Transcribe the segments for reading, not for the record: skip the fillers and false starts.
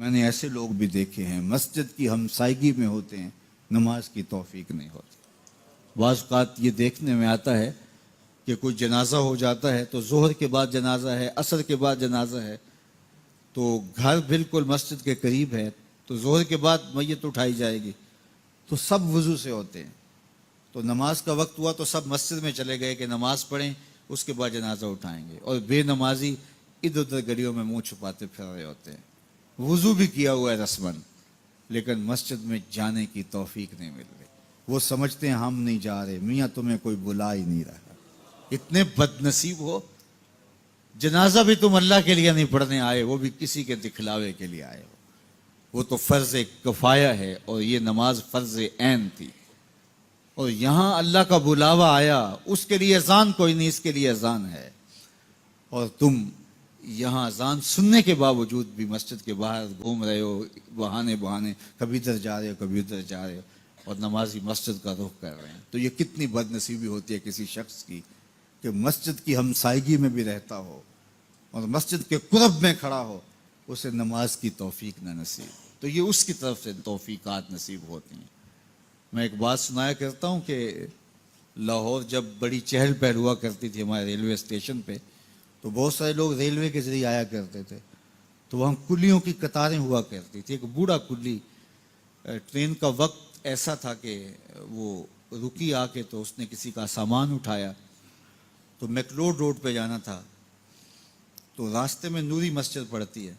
میں نے ایسے لوگ بھی دیکھے ہیں مسجد کی ہمسائیگی میں ہوتے ہیں، نماز کی توفیق نہیں ہوتی۔ بعض اوقات یہ دیکھنے میں آتا ہے کہ کوئی جنازہ ہو جاتا ہے تو ظہر کے بعد جنازہ ہے، عصر کے بعد جنازہ ہے، تو گھر بالکل مسجد کے قریب ہے، تو ظہر کے بعد میت اٹھائی جائے گی، تو سب وضو سے ہوتے ہیں، تو نماز کا وقت ہوا تو سب مسجد میں چلے گئے کہ نماز پڑھیں، اس کے بعد جنازہ اٹھائیں گے، اور بے نمازی ادھر ادھر گلیوں میں منہ چھپاتے پھر رہے ہوتے ہیں، وضو بھی کیا ہوا ہے رسماً، لیکن مسجد میں جانے کی توفیق نہیں مل رہی۔ وہ سمجھتے ہیں ہم نہیں جا رہے، میاں تمہیں کوئی بلا ہی نہیں رہا۔ اتنے بد نصیب ہو، جنازہ بھی تم اللہ کے لیے نہیں پڑھنے آئے، وہ بھی کسی کے دکھلاوے کے لیے آئے ہو۔ وہ تو فرض کفایہ ہے اور یہ نماز فرض عین تھی، اور یہاں اللہ کا بلاوا آیا، اس کے لیے اذان کوئی نہیں، اس کے لیے اذان ہے، اور تم یہاں اذان سننے کے باوجود بھی مسجد کے باہر گھوم رہے ہو، بہانے بہانے کبھی ادھر جا رہے ہو کبھی ادھر جا رہے ہو، اور نمازی مسجد کا رخ کر رہے ہیں۔ تو یہ کتنی بد نصیبی ہوتی ہے کسی شخص کی کہ مسجد کی ہمسائیگی میں بھی رہتا ہو اور مسجد کے قرب میں کھڑا ہو، اسے نماز کی توفیق نہ نصیب۔ تو یہ اس کی طرف سے توفیقات نصیب ہوتی ہیں۔ میں ایک بات سنایا کرتا ہوں کہ لاہور جب بڑی چہل پہل ہوا کرتی تھی ہمارے ریلوے اسٹیشن پہ، تو بہت سارے لوگ ریلوے کے ذریعے آیا کرتے تھے، تو وہاں کلیوں کی قطاریں ہوا کرتی تھی۔ ایک بوڑھا کلی، ٹرین کا وقت ایسا تھا کہ وہ رکی آ کے، تو اس نے کسی کا سامان اٹھایا، تو میکلوڈ روڈ پہ جانا تھا، تو راستے میں نوری مسجد پڑتی ہے،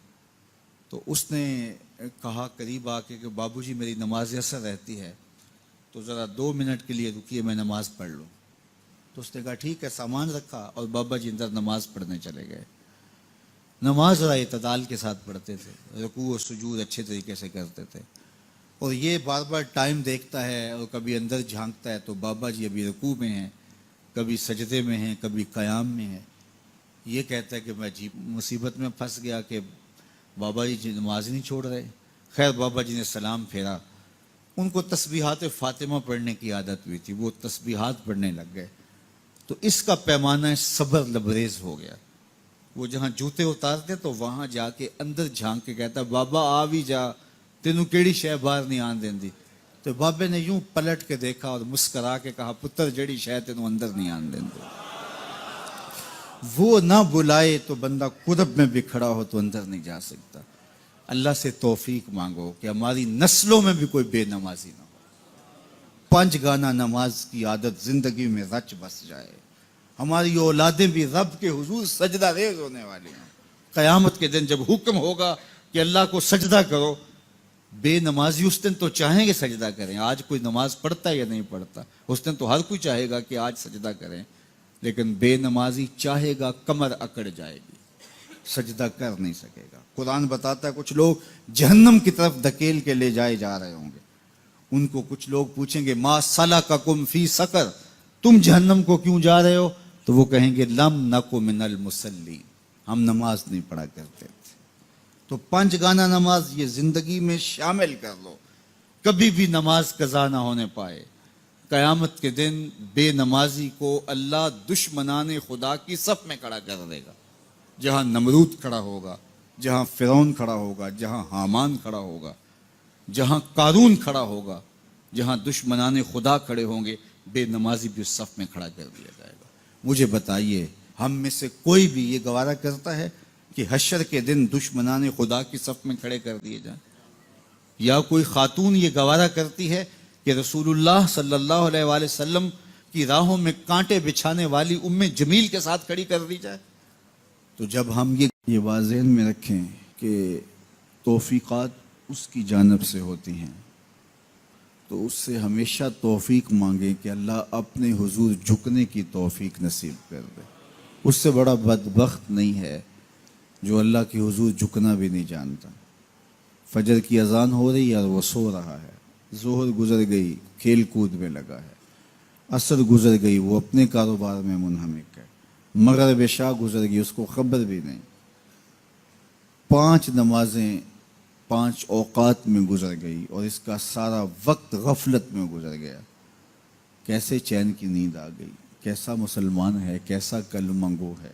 تو اس نے کہا قریب آ کے کہ بابو جی میری نماز عصر رہتی ہے، تو ذرا 2 منٹ کے لیے رکیے میں نماز پڑھ لوں۔ تو اس نے کہا ٹھیک ہے، سامان رکھا اور بابا جی اندر نماز پڑھنے چلے گئے۔ نماز ذرا اعتدال کے ساتھ پڑھتے تھے، رکوع و سجود اچھے طریقے سے کرتے تھے، اور یہ بار بار ٹائم دیکھتا ہے اور کبھی اندر جھانکتا ہے، تو بابا جی ابھی رکوع میں ہیں، کبھی سجدے میں ہیں، کبھی قیام میں ہیں۔ یہ کہتا ہے کہ میں عجیب مصیبت میں پھنس گیا کہ بابا جی نماز نہیں چھوڑ رہے۔ خیر بابا جی نے سلام پھیرا، ان کو تسبیحات فاطمہ پڑھنے کی عادت ہوئی تھی، وہ تسبیحات پڑھنے لگ گئے، تو اس کا پیمانہ صبر لبریز ہو گیا۔ وہ جہاں جوتے اتارتے تو وہاں جا کے اندر جھانک کے کہتا بابا آ بھی جا، تینوں کیڑی شے باہر نہیں آن دیندی۔ تو بابے نے یوں پلٹ کے دیکھا اور مسکرا کے کہا پتر جڑی شے تینوں اندر نہیں آن دیندی۔ وہ نہ بلائے تو بندہ قرب میں بھی کھڑا ہو تو اندر نہیں جا سکتا۔ اللہ سے توفیق مانگو کہ ہماری نسلوں میں بھی کوئی بے نمازی نہ ہو، 5 گانا نماز کی عادت زندگی میں رچ بس جائے، ہماری اولادیں بھی رب کے حضور سجدہ ریز ہونے والی ہیں۔ قیامت کے دن جب حکم ہوگا کہ اللہ کو سجدہ کرو، بے نمازی اس دن تو چاہیں گے سجدہ کریں، آج کوئی نماز پڑھتا ہے یا نہیں پڑھتا، اس دن تو ہر کوئی چاہے گا کہ آج سجدہ کریں، لیکن بے نمازی چاہے گا کمر اکڑ جائے گی، سجدہ کر نہیں سکے گا۔ قرآن بتاتا ہے کچھ لوگ جہنم کی طرف دھکیل کے لے جائے جا رہے ہوں گے، ان کو کچھ لوگ پوچھیں گے ما سلککم فی سقر، تم جہنم کو کیوں جا رہے ہو؟ تو وہ کہیں گے لم نک من المصلین، ہم نماز نہیں پڑھا کرتے تھے۔ تو 5 گانا نماز یہ زندگی میں شامل کر لو، کبھی بھی نماز قضا نہ ہونے پائے۔ قیامت کے دن بے نمازی کو اللہ دشمنان خدا کی صف میں کھڑا کر دے گا، جہاں نمرود کھڑا ہوگا، جہاں فرعون کھڑا ہوگا، جہاں حامان کھڑا ہوگا، جہاں قارون کھڑا ہوگا، جہاں دشمنان خدا کھڑے ہوں گے، بے نمازی بھی اس صف میں کھڑا کر دیا جائے گا۔ مجھے بتائیے ہم میں سے کوئی بھی یہ گوارہ کرتا ہے کہ حشر کے دن دشمنان خدا کی صف میں کھڑے کر دیے جائیں؟ یا کوئی خاتون یہ گوارہ کرتی ہے کہ رسول اللہ صلی اللہ علیہ وآلہ وسلم کی راہوں میں کانٹے بچھانے والی ام جمیل کے ساتھ کھڑی کر دی جائے؟ تو جب ہم یہ واضح میں رکھیں کہ توفیقات اس کی جانب سے ہوتی ہیں، تو اس سے ہمیشہ توفیق مانگیں کہ اللہ اپنے حضور جھکنے کی توفیق نصیب کر دے۔ اس سے بڑا بدبخت نہیں ہے جو اللہ کے حضور جھکنا بھی نہیں جانتا۔ فجر کی اذان ہو رہی ہے اور وہ سو رہا ہے، ظہر گزر گئی کھیل کود میں لگا ہے، عصر گزر گئی وہ اپنے کاروبار میں منہمک ہے، مغرب عشاء گزر گئی اس کو خبر بھی نہیں، 5 نمازیں 5 اوقات میں گزر گئی اور اس کا سارا وقت غفلت میں گزر گیا۔ کیسے چین کی نیند آ گئی، کیسا مسلمان ہے، کیسا کلمہ گو ہے۔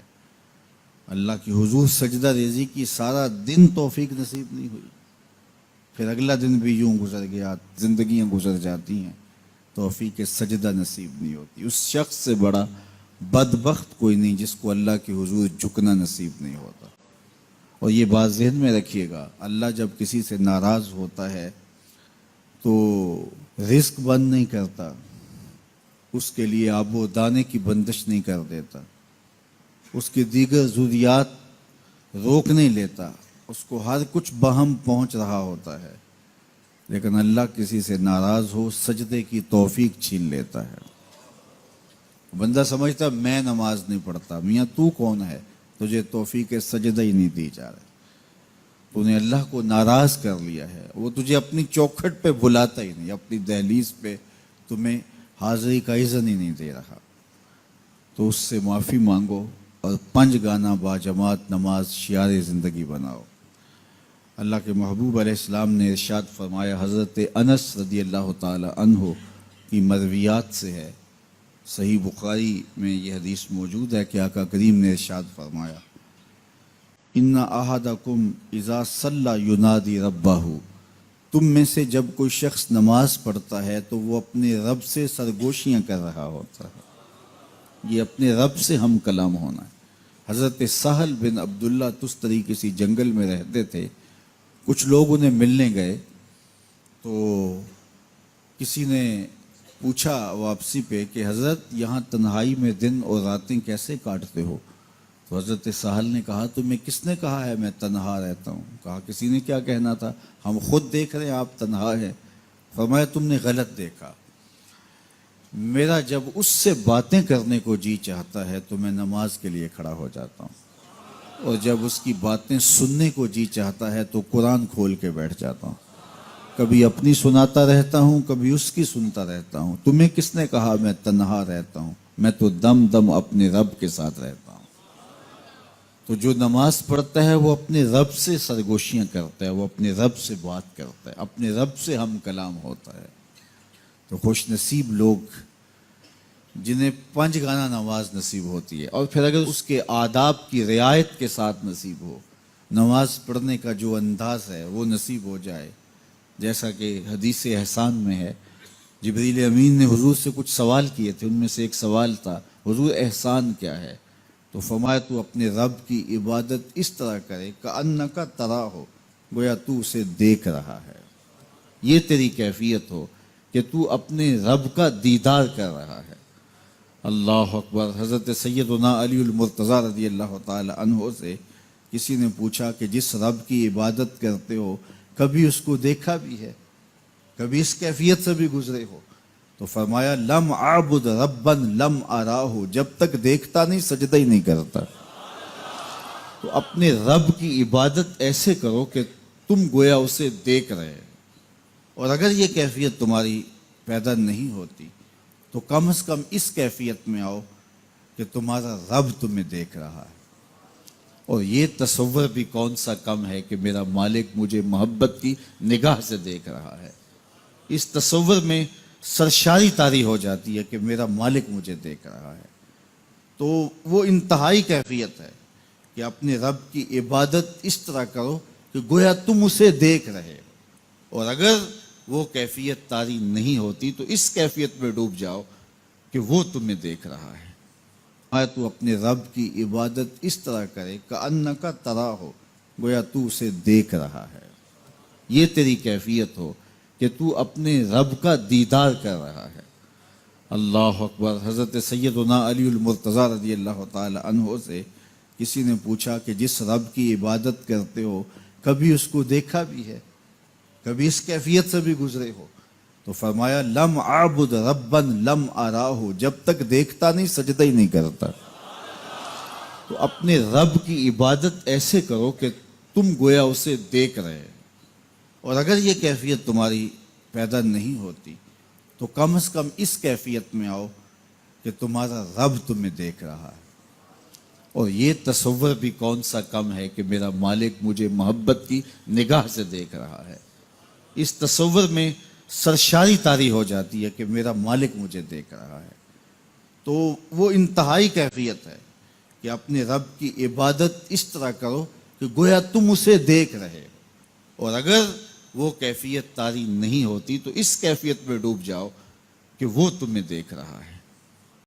اللہ کی حضور سجدہ ریزی کی سارا دن توفیق نصیب نہیں ہوئی، پھر اگلا دن بھی یوں گزر گیا، زندگیاں گزر جاتی ہیں، توفیق سجدہ نصیب نہیں ہوتی۔ اس شخص سے بڑا بدبخت کوئی نہیں جس کو اللہ کے حضور جھکنا نصیب نہیں ہوتا۔ اور یہ بات ذہن میں رکھیے گا، اللہ جب کسی سے ناراض ہوتا ہے تو رزق بند نہیں کرتا، اس کے لیے آب و دانے کی بندش نہیں کر دیتا، اس کی دیگر ضروریات روک نہیں لیتا، اس کو ہر کچھ بہم پہنچ رہا ہوتا ہے، لیکن اللہ کسی سے ناراض ہو سجدے کی توفیق چھین لیتا ہے۔ بندہ سمجھتا میں نماز نہیں پڑھتا، میاں تو کون ہے، تجھے توفیق سجدہ ہی نہیں دی جا رہی، تو نے اللہ کو ناراض کر لیا ہے، وہ تجھے اپنی چوکھٹ پہ بلاتا ہی نہیں، اپنی دہلیز پہ تمہیں حاضری کا اذن ہی نہیں دے رہا۔ تو اس سے معافی مانگو اور 5 گانا باجماعت نماز شعار زندگی بناؤ۔ اللہ کے محبوب علیہ السلام نے ارشاد فرمایا، حضرت انس رضی اللہ تعالی عنہ کی مرویات سے ہے، صحیح بخاری میں یہ حدیث موجود ہے کہ آقا کریم نے ارشاد فرمایا، ان احدکم اذا صلی ینادی ربہ، تم میں سے جب کوئی شخص نماز پڑھتا ہے تو وہ اپنے رب سے سرگوشیاں کر رہا ہوتا ہے۔ یہ اپنے رب سے ہم کلام ہونا ہے۔ حضرت سہل بن عبداللہ تستری کسی جنگل میں رہتے تھے، کچھ لوگ انہیں ملنے گئے تو کسی نے پوچھا واپسی پہ کہ حضرت یہاں تنہائی میں دن اور راتیں کیسے کاٹتے ہو؟ تو حضرت سہل نے کہا تمہیں کس نے کہا ہے میں تنہا رہتا ہوں؟ کہا کسی نے کیا کہنا تھا، ہم خود دیکھ رہے ہیں آپ تنہا ہیں۔ فرمایا تم نے غلط دیکھا، میرا جب اس سے باتیں کرنے کو جی چاہتا ہے تو میں نماز کے لیے کھڑا ہو جاتا ہوں، اور جب اس کی باتیں سننے کو جی چاہتا ہے تو قرآن کھول کے بیٹھ جاتا ہوں، کبھی اپنی سناتا رہتا ہوں کبھی اس کی سنتا رہتا ہوں۔ تمہیں کس نے کہا میں تنہا رہتا ہوں؟ میں تو دم دم اپنے رب کے ساتھ رہتا ہوں۔ تو جو نماز پڑھتا ہے وہ اپنے رب سے سرگوشیاں کرتا ہے، وہ اپنے رب سے بات کرتا ہے، اپنے رب سے ہم کلام ہوتا ہے۔ تو خوش نصیب لوگ جنہیں 5 گانا نماز نصیب ہوتی ہے، اور پھر اگر اس کے آداب کی رعایت کے ساتھ نصیب ہو، نماز پڑھنے کا جو انداز ہے وہ نصیب ہو جائے، جیسا کہ حدیث احسان میں ہے، جبریل امین نے حضور سے کچھ سوال کیے تھے، ان میں سے ایک سوال تھا حضور احسان کیا ہے؟ تو فرمایا تو اپنے رب کی عبادت اس طرح کرے کأنک تراہ، گویا تو اسے دیکھ رہا ہے، یہ تیری کیفیت ہو کہ تو اپنے رب کا دیدار کر رہا ہے۔ اللہ اکبر۔ حضرت سیدنا علی المرتضیٰ رضی اللہ تعالی عنہ سے کسی نے پوچھا کہ جس رب کی عبادت کرتے ہو کبھی اس کو دیکھا بھی ہے، کبھی اس کیفیت سے بھی گزرے ہو؟ تو فرمایا لم اعبد ربا لم اراہ، جب تک دیکھتا نہیں سجدہ ہی نہیں کرتا۔ تو اپنے رب کی عبادت ایسے کرو کہ تم گویا اسے دیکھ رہے، اور اگر یہ کیفیت تمہاری پیدا نہیں ہوتی تو کم از کم اس کیفیت میں آؤ کہ تمہارا رب تمہیں دیکھ رہا ہے۔ اور یہ تصور بھی کون سا کم ہے کہ میرا مالک مجھے محبت کی نگاہ سے دیکھ رہا ہے، اس تصور میں سرشاری طاری ہو جاتی ہے کہ میرا مالک مجھے دیکھ رہا ہے۔ تو وہ انتہائی کیفیت ہے کہ اپنے رب کی عبادت اس طرح کرو کہ گویا تم اسے دیکھ رہے ہو، اور اگر وہ کیفیت طاری نہیں ہوتی تو اس کیفیت میں ڈوب جاؤ کہ وہ تمہیں دیکھ رہا ہے۔ تو اپنے رب کی عبادت اس طرح کرے کأنک تراہ، گویا تو اسے دیکھ رہا ہے، یہ تیری کیفیت ہو کہ تو اپنے رب کا دیدار کر رہا ہے۔ اللہ اکبر۔ حضرت سیدنا علی المرتضیٰ رضی اللہ تعالی عنہ سے کسی نے پوچھا کہ جس رب کی عبادت کرتے ہو کبھی اس کو دیکھا بھی ہے، کبھی اس کیفیت سے بھی گزرے ہو؟ تو فرمایا لم اعبد ربا لم اراہ، جب تک دیکھتا نہیں سجدہ ہی نہیں کرتا۔ تو اپنے رب کی عبادت ایسے کرو کہ تم گویا اسے دیکھ رہے، اور اگر یہ کیفیت تمہاری پیدا نہیں ہوتی تو کم از کم اس کیفیت میں آؤ کہ تمہارا رب تمہیں دیکھ رہا ہے۔ اور یہ تصور بھی کون سا کم ہے کہ میرا مالک مجھے محبت کی نگاہ سے دیکھ رہا ہے، اس تصور میں سرشاری طاری ہو جاتی ہے کہ میرا مالک مجھے دیکھ رہا ہے۔ تو وہ انتہائی کیفیت ہے کہ اپنے رب کی عبادت اس طرح کرو کہ گویا تم اسے دیکھ رہے ہو، اور اگر وہ کیفیت طاری نہیں ہوتی، تو اس کیفیت میں ڈوب جاؤ کہ وہ تمہیں دیکھ رہا ہے۔